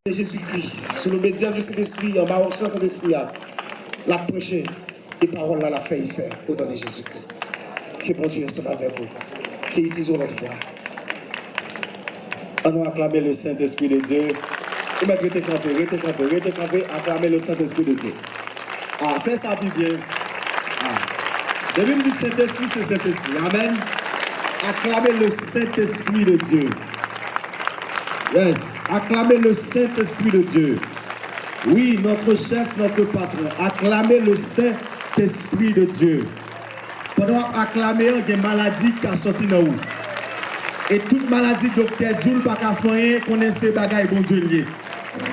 Jésus-Christ, sur le médium du Saint-Esprit, en bas sur Saint-Esprit, la prêcher et parole là, la fait y faire au nom de Jésus-Christ. Que bon Dieu soit avec vous. Que utilisons l'autre fois. On va acclamer le Saint-Esprit de Dieu. Vous mettez restez campé, acclamer le Saint-Esprit de Dieu. Ah, fais ça plus bien. Ah. Depuis me dit Saint-Esprit, c'est Saint-Esprit. Amen. Acclamez le Saint-Esprit de Dieu. Yes, acclamez le Saint-Esprit de Dieu. Oui, notre chef, notre patron. Acclamez le Saint-Esprit de Dieu. Pendant acclamer, il y a des maladies qui sont sorties dans vous. Et toute maladie, docteur Jules, pas qu'à faire, connaissez bagaille, bon Dieu lié.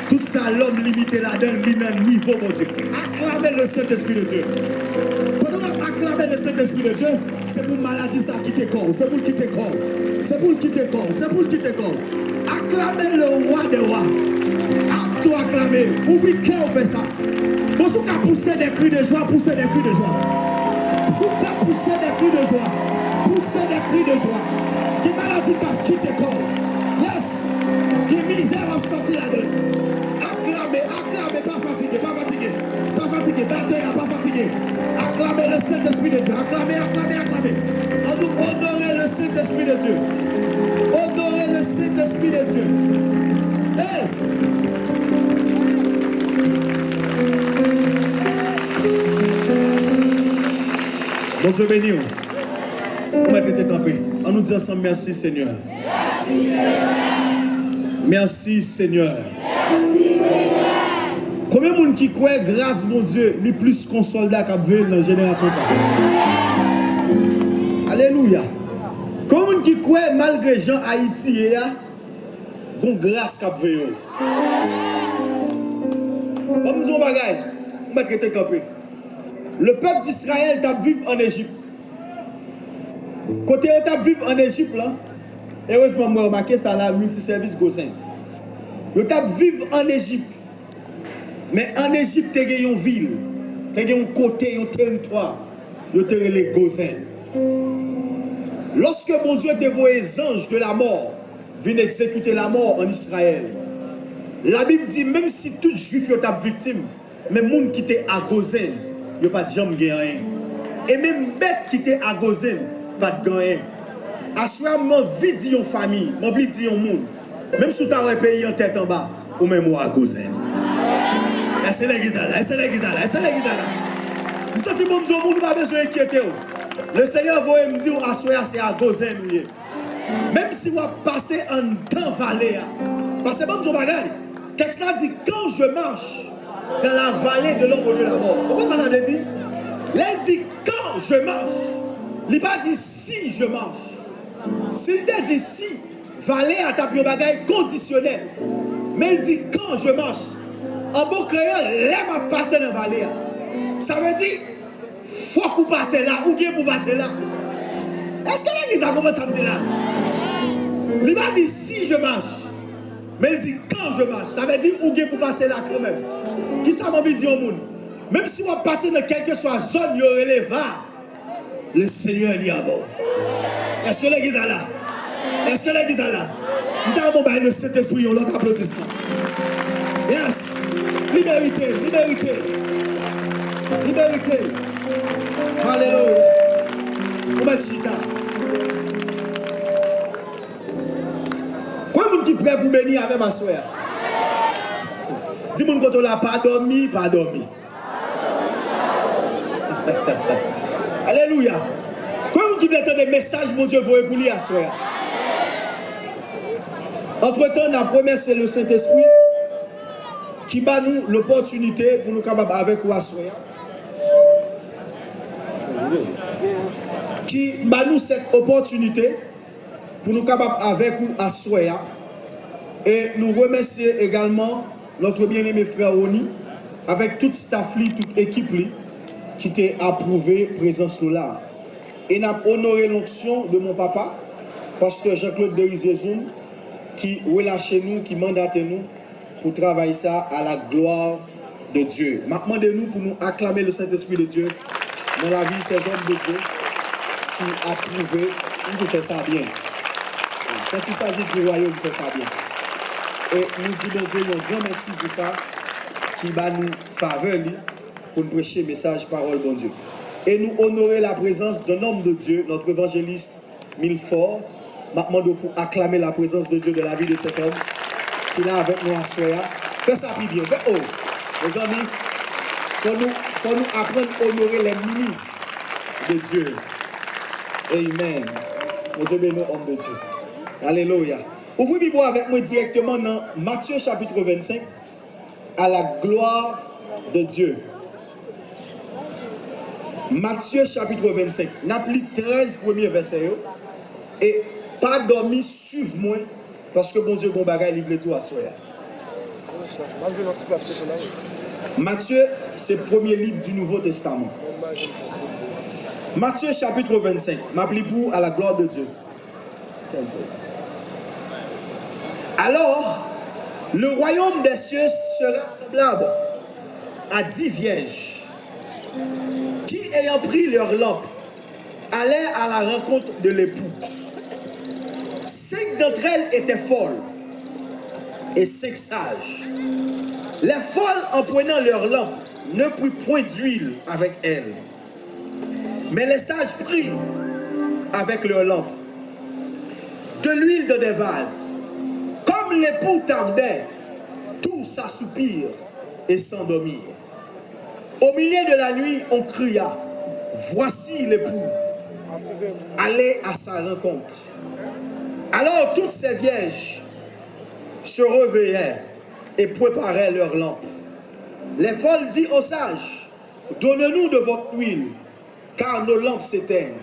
Tout ça, l'homme limité là-dedans, il a un niveau, bon Dieu. Acclamez le Saint-Esprit de Dieu. Pendant acclamer le Saint-Esprit de Dieu, c'est pour maladie ça qui te corps. C'est pour quitter corps. C'est pour quitter corps. C'est pour quitter corps. Acclamez le roi des rois. Tout acclamer. Ouvrez cœur, fait ça. Vous pouvez pousser des cris de joie, pousser des cris de joie. Vous pouvez pousser des cris de joie. Pousser des cris de joie. Qui maladie qui quitte corps. Yes. Qui misère à sortir là-dedans. Acclamez, acclamez, pas fatigué, pas fatigué. Pas fatigué, bataille, pas fatigué. Acclamez le Saint-Esprit de Dieu. Acclamez, acclamez, acclamez. On nous honorer le Saint-Esprit de Dieu. Honorer le Saint-Esprit de Dieu. Hey! Bon Dieu béni. On va être campé. On nous dit ensemble merci Seigneur. Merci Seigneur. Merci Seigneur. Merci Seigneur. Combien de monde qui croit grâce mon Dieu, ni plus qu'un soldat qui a vécu dans la génération ça. Alléluia. Combien de monde qui croit malgré Jean Haïti bon grâce qui a vécu. On nous dit bagaille. On va être campé. Le peuple d'Israël t'a vivre en Égypte. Côté où t'a vivre en Égypte là, heureusement moi remarqué ça là multiservice Gosen. Yo t'a vivre en Égypte. Mais en Égypte t'as une ville, t'as un côté, un territoire, yo t'as les Gosen. Lorsque mon Dieu t'a envoyé les anges de la mort viennent exécuter la mort en Israël. La Bible dit même si tout juif yo t'a victime, même monde qui était à Gosen, yo pas de jambe gagner. Et même bête qui était à Gosen, pas de gagner. Assoir mon vie dit une famille, mon vie dit un monde. Même si tu as un pays en tête en bas, ou même moi à Gosen. Est-ce que l'église là? Est-ce que l'église là? Est-ce que l'église là? Je sens que mon Dieu, mon pas besoin d'inquiéter. Le Seigneur va me dire assoir c'est à Gosen. Même si vous passez en temps vallée, parce que bon Dieu bagaille. Texte là dit quand je marche dans la vallée de l'ombre de la mort. Pourquoi ça veut dire? Là il dit quand je marche. Il n'a pas dit si je marche. S'il t'a dit si, vallée à ta bagaille conditionnel. Mais il dit quand je marche. En bon créole, là m'a passé dans la vallée. Ça veut dire faut qu'on passe là ou bien pour passer là. Est-ce que l'église a commencé à me dire là? Il n'a pas dit si je marche. Mais il dit quand je marche. Ça veut dire ou bien pour passer là quand même. Qui ça m'a dit au monde? Même si on passe dans quelque soit zone, il y aurait les va. Le Seigneur est avant. Est-ce que l'église est là? Est-ce que l'église est là? Nous avons le Saint-Esprit, on l'autre applaudissement. Yes. Liberté, liberté. Liberté. Alléluia. On va chita. Quoi est-ce qui est prêt pour bénir avec ma soeur? Dis-moi quand on n'a pas dormi, pas dormi. Alléluia. Comment vous avez des messages, mon Dieu, vous pour lui à soir. Entre-temps, la première, c'est le Saint-Esprit qui bat nous l'opportunité pour nous capables avec vous à soir. Qui bat nous cette opportunité pour nous capables avec vous à soir. Et nous remercions également notre bien-aimé frère Oni, avec toute staff, toute équipe qui t'a approuvé présence là. Et n'a honoré l'onction de mon papa, pasteur Jean-Claude Deriziezoum, qui relâche nous, qui mandate nous pour travailler ça à la gloire de Dieu. Maintenant de nous pour nous acclamer le Saint-Esprit de Dieu dans la vie de ces hommes de Dieu qui a approuvé, nous fait ça bien. Quand il s'agit du royaume, il fait ça bien. Et nous disons Dieu un grand merci pour ça, qui va nous faveur pour nous prêcher le message, parole, bon Dieu. Et nous honorer la présence d'un homme de Dieu, notre évangéliste Milfort. Maintenant, pour acclamer la présence de Dieu de la vie de cet homme qui est là avec nous à soir. Fais ça plus bien. Fais oh. Les amis, faut nous apprendre à honorer les ministres de Dieu. Amen. Mon Dieu béni, homme de Dieu. Alléluia. Ouvrez Bible avec moi directement dans Matthieu chapitre 25, à la gloire de Dieu. Matthieu chapitre 25. N'applique 13 premiers versets. Et pas dormir, suivez-moi, parce que bon Dieu, bon bagage, livre tout à soi. Matthieu, c'est le premier livre du Nouveau Testament. Matthieu chapitre 25. M'appelez pour à la gloire de Dieu. Alors, le royaume des cieux sera semblable à 10 vierges qui, ayant pris leur lampe, allaient à la rencontre de l'époux. 5 d'entre elles étaient folles et 5 sages. Les folles, en prenant leur lampe, ne prirent point d'huile avec elles. Mais les sages prirent avec leur lampe de l'huile dans des vases. Comme l'époux tardait, tous s'assoupirent et s'endormirent. Au milieu de la nuit, on cria, voici l'époux, allez à sa rencontre. Alors toutes ces vierges se réveillèrent et préparaient leurs lampes. Les folles dirent aux sages, donnez-nous de votre huile, car nos lampes s'éteignent.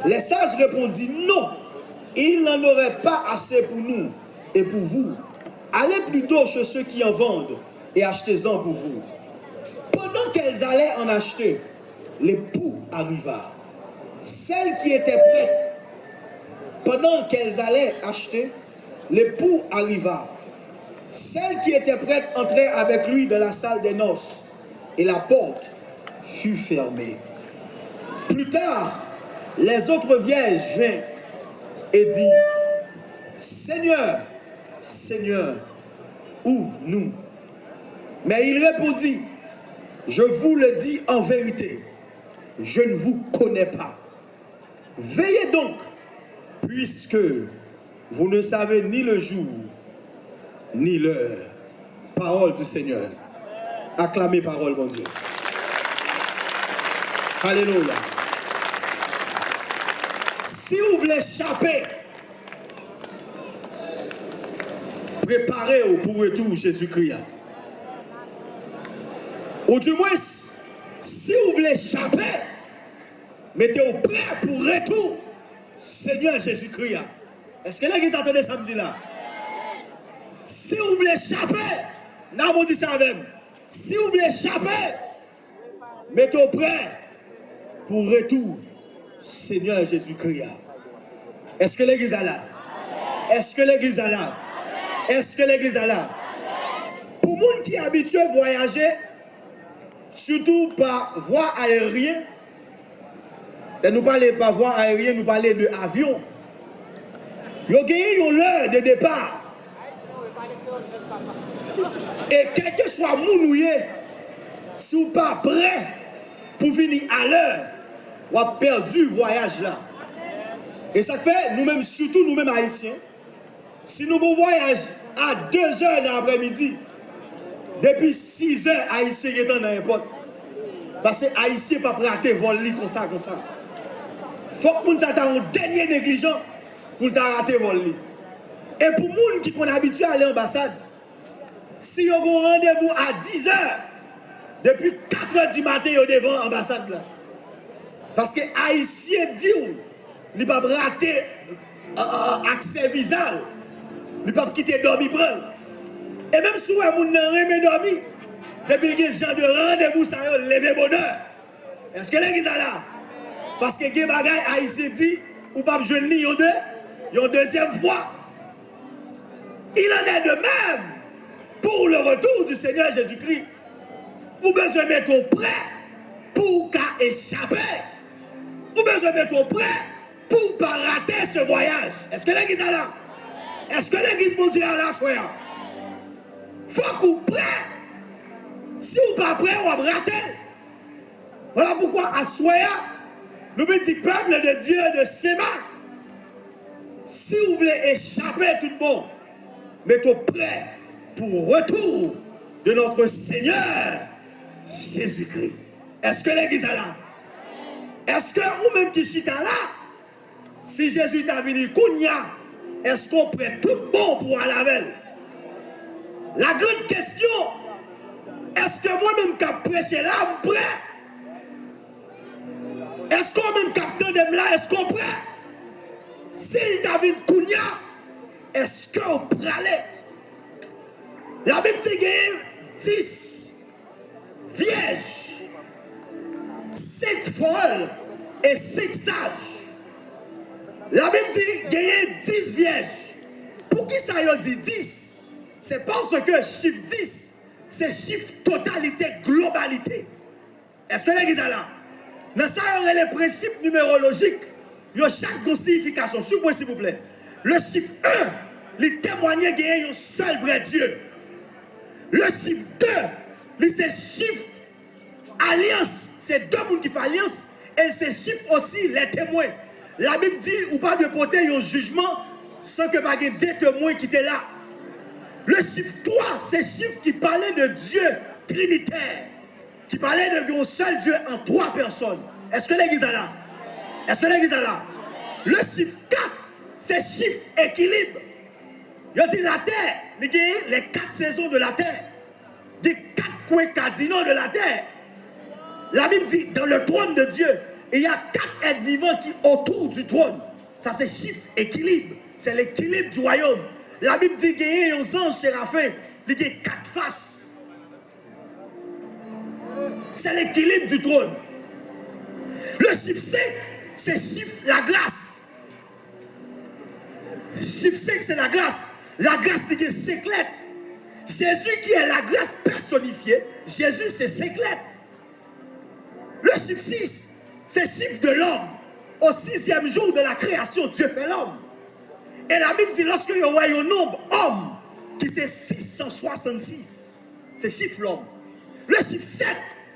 Les sages répondirent, non, il n'en aurait pas assez pour nous et pour vous. Allez plutôt chez ceux qui en vendent et achetez-en pour vous. Pendant qu'elles allaient en acheter, l'époux arriva. Celle qui était prête, pendant qu'elles allaient acheter, l'époux arriva. Celle qui était prête entrait avec lui dans la salle des noces et la porte fut fermée. Plus tard, les autres vierges vinrent et dit, Seigneur, Seigneur, ouvre-nous. Mais il répondit, je vous le dis en vérité, je ne vous connais pas. Veillez donc, puisque vous ne savez ni le jour, ni l'heure. Parole du Seigneur. Acclamez parole, mon Dieu. Alléluia. Si vous voulez échapper, préparez-vous pour retour Jésus-Christ. Ou du moins, si vous voulez échapper, mettez-vous prêt pour retour Seigneur Jésus-Christ. Est-ce que l'église attendait samedi là? Si vous voulez échapper, non, on dit ça avec. Si vous voulez échapper, mettez-vous prêt pour retour Seigneur Jésus-Christ. Est-ce que l'église est là? Est-ce que l'église est là? Est-ce que l'église est là? Pour les gens qui sont habitués à voyager, surtout par voie aérienne, et nous parlons pas voie aérienne, nous parlons de avion. Vous avez une heure de départ. Et quel que soit mounouye, si vous n'êtes pas prêt pour venir à l'heure, vous avez perdu le voyage là. Et ça fait, nous-mêmes, surtout nous-mêmes haïtiens, si nous avons voyage à 2 heures dans l'après-midi, depuis 6 heures, haïtien est dans n'importe. Parce que haïtien pas rater vol comme ça, comme ça. Faut que nous ayons un dernier négligent pour rater vol. Et pour les gens qui sont habitués à aller à l'ambassade, si vous avez un rendez-vous à 10 heures, depuis 4 heures du matin, vous êtes devant l'ambassade là. Parce que haïtien dit, il ne peut pas rater accès visa, il ne peut pas quitter dormir prendre. Et même si vous avez dormi, depuis que gens de rendez-vous, ça a levé bonheur. Est-ce que l'église est là? Parce que les bagailles haïtien dit, ou pas jouer une deuxième fois. Il en est de même pour le retour du Seigneur Jésus-Christ. Vous avez besoin de mettre prêt pour échapper. Vous avez besoin de mettre prêt pour ne pas rater ce voyage. Est-ce que l'église est là? Est-ce que l'église mondiale est là, soeur? Faut qu'on prêt. Si vous pas prêt, on va rater. Voilà pourquoi à Soya, nous petit peuple de Dieu de Sémac, si vous voulez échapper tout le monde, mettez prêt pour retour de notre Seigneur Jésus-Christ. Est-ce que l'église est là? Est-ce que ou même qui chita là, si Jésus est venu Kounia, est-ce qu'on prête tout bon pour aller avec? La grande question, est-ce que moi-même qui prêche là, je suis prêt? Est-ce qu'on même capteur de là, est-ce qu'on prêt? S'il t'a vu Kounia, est-ce qu'on prêt aller? La Bible dit qu'il y a 10 vierges, 5 folles et 5 sages. La Bible dit qu'il y a 10 vierges. Pour qui ça y a dit 10? C'est parce que chiffre 10, c'est chiffre totalité, globalité. Est-ce que l'église est là? Dans ça, il y a les principes numérologiques. Il y a chaque signification. S'il vous plaît. Le chiffre 1, il témoigne qu'il y a un seul vrai Dieu. Le chiffre 2, c'est chiffre alliance. C'est deux mondes qui font alliance. Et c'est chiffre aussi les témoins. La Bible dit, ou pas de porter un jugement sans que pas des témoins qui étaient là. Le chiffre 3, c'est chiffre qui parlait de Dieu trinitaire. Qui parlait de seul Dieu en 3 personnes. Est-ce que l'église est là? Est-ce que l'église est là? Le chiffre 4, c'est chiffre équilibre. Il dit la terre, il y a les 4 saisons de la terre. Les 4 coins cardinaux de la terre. La Bible dit, dans le trône de Dieu, il y a 4 êtres vivants qui autour du trône. Ça c'est chiffre équilibre. C'est l'équilibre du royaume. La Bible dit qu'il y a aux anges séraphins, il y a 4 faces. C'est l'équilibre du trône. Le chiffre 5, c'est chiffre la grâce. Chiffre 5, c'est la grâce. La grâce, c'est 5 lettres. Jésus qui est la grâce personnifiée, Jésus, c'est 5 lettres. Le chiffre 6, c'est chiffre de l'homme. Au 6e jour de la création, Dieu fait l'homme. Et la Bible dit, lorsque il y a un nombre, homme, qui c'est 666, c'est chiffre l'homme. Le chiffre 7,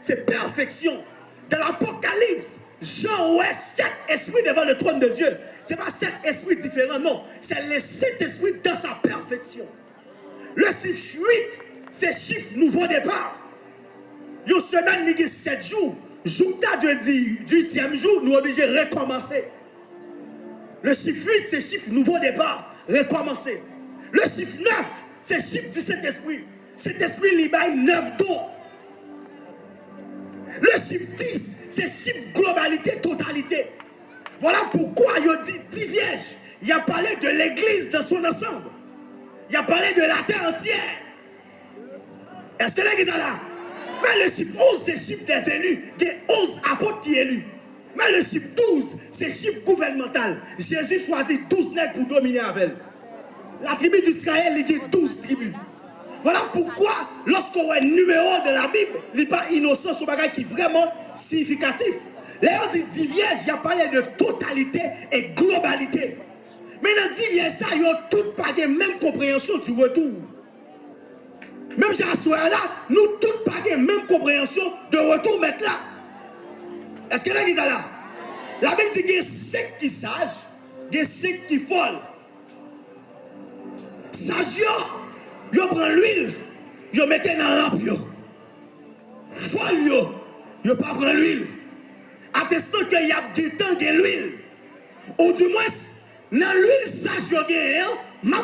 c'est perfection. Dans l'Apocalypse, Jean ouais 7 esprits devant le trône de Dieu. Ce n'est pas 7 esprits différents, non. C'est les 7 esprits dans sa perfection. Le chiffre 8, c'est chiffre nouveau départ. Une semaine, il y a 7 jours. Jour du 8e jour, nous sommes obligés de recommencer. Le chiffre 8, c'est chiffre nouveau départ. Recommencer. Le chiffre 9, c'est chiffre du Saint-Esprit. Saint-Esprit, il y a 9 dons. Le chiffre 10, c'est chiffre globalité, totalité. Voilà pourquoi il a dit 10 vierges. Il a parlé de l'église dans son ensemble. Il a parlé de la terre entière. Est-ce que l'église est là? Mais le chiffre 11, c'est chiffre des élus. Il y a 11 apôtres qui sont élus. Mais le chiffre 12, c'est chiffre gouvernemental. Jésus choisit 12 nègres pour dominer avec. La tribu d'Israël, il y a 12 tribus. Voilà pourquoi, lorsqu'on a un numéro de la Bible, il n'est pas innocent, c'est un bagage qui est vraiment significatif. Là, on dit 10 vierges, il y a parlé de totalité et globalité. Mais dans 10 vierges, ça, ils ont toutes pas la même compréhension du retour. Même si à ce là, nous toutes pas la même compréhension de retour maintenant. Est-ce que là, ils sont là? La Bible dit qu'il y a 5 qui sages, il y a 5 qui folles. Sage, yo prend l'huile, yo mettez dans la lampe. Folle, yo pas prend l'huile. Attestant qu'il y a du temps de l'huile. Ou du moins, dans l'huile sage, yo gagne, m'a